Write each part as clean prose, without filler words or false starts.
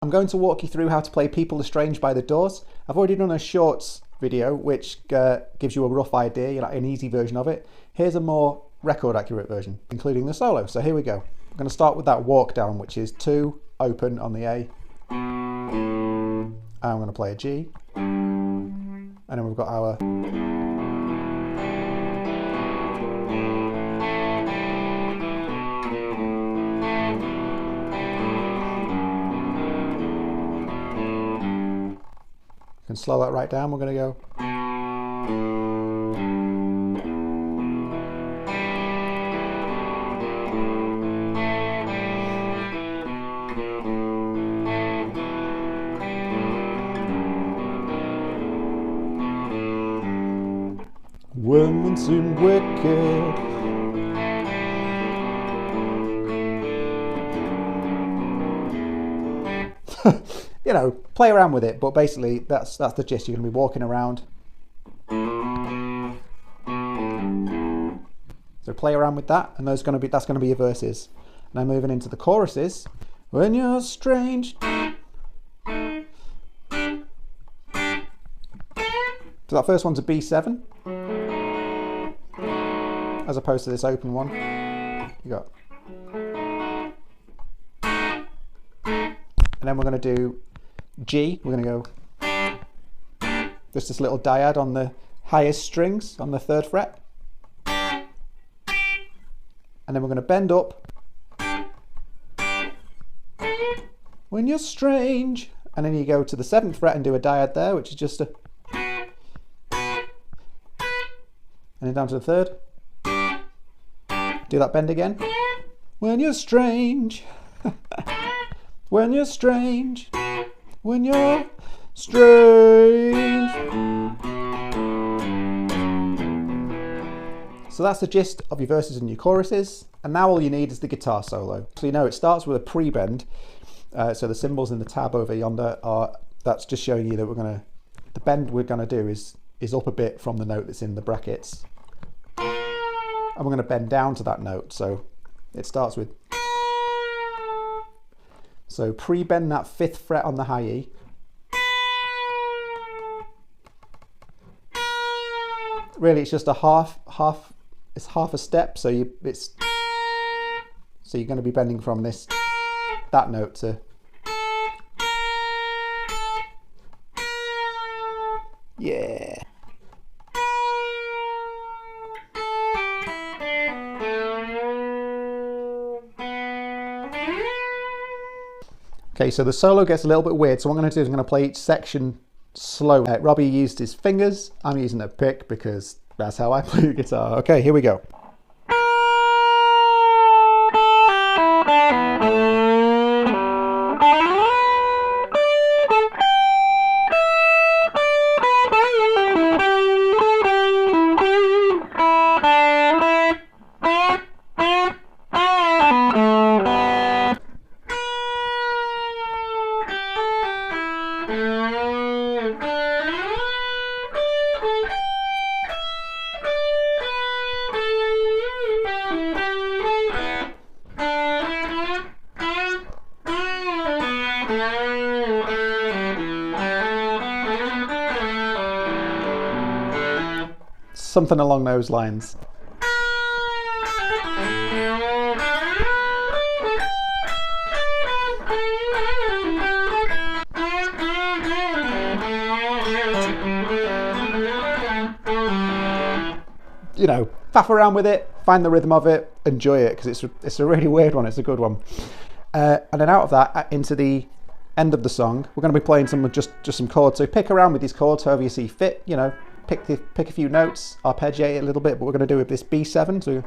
I'm going to walk you through how to play People Are Strange by the Doors. I've already done a shorts video which gives you a rough idea, an easy version of it. Here's a more record accurate version, including the solo. So here we go. I'm going to start with that walk down, which is 2 open on the A. And I'm going to play a G. And then we've got our can slow that right down. We're going to go. Women seem wicked. Play around with it, but basically that's the gist. You're going to be walking around. So play around with that, and that's going to be your verses. Now moving into the choruses. When you're strange. So that first one's a B7, as opposed to this open one. You got. And then we're going to do G. We're going to go just this little dyad on the highest strings on the 3rd fret. And then we're going to bend up. When you're strange. And then you go to the 7th fret and do a dyad there, which is just a. And then down to the 3rd. Do that bend again. When you're strange. When you're strange. When you're strange. So that's the gist of your verses and your choruses. And now all you need is the guitar solo. So it starts with a pre-bend. So the cymbals in the tab over yonder that's just showing you that the bend we're gonna do is up a bit from the note that's in the brackets. And we're gonna bend down to that note. So it starts with. So pre-bend that 5th fret on the high E. Really, it's just a half. It's half a step. So you're going to be bending from that note to. Yeah. Okay, so the solo gets a little bit weird, so what I'm going to do is I'm going to play each section slow. Robbie used his fingers, I'm using a pick because that's how I play the guitar. Okay, here we go. Something along those lines. Faff around with it, find the rhythm of it, enjoy it, because it's a really weird one. It's a good one. And then out of that, into the end of the song, we're going to be playing just some chords. So pick around with these chords however you see fit. Pick a few notes, arpeggiate it a little bit. But we're going to do with this B7. So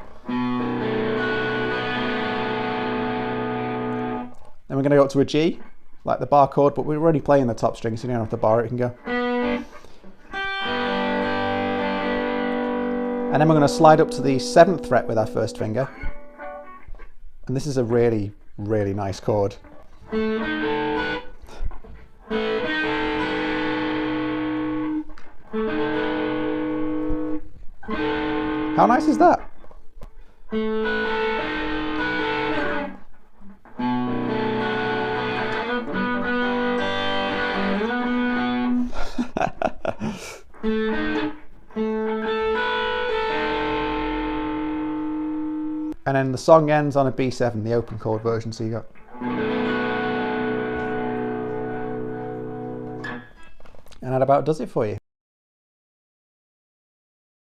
then we're going to go up to a G, like the bar chord, but we're already playing the top string, so you don't have to bar it. You can go. And then we're going to slide up to the 7th fret with our 1st finger. And this is a really, really nice chord. How nice is that? And then the song ends on a B7, the open chord version, so you got... And that about does it for you.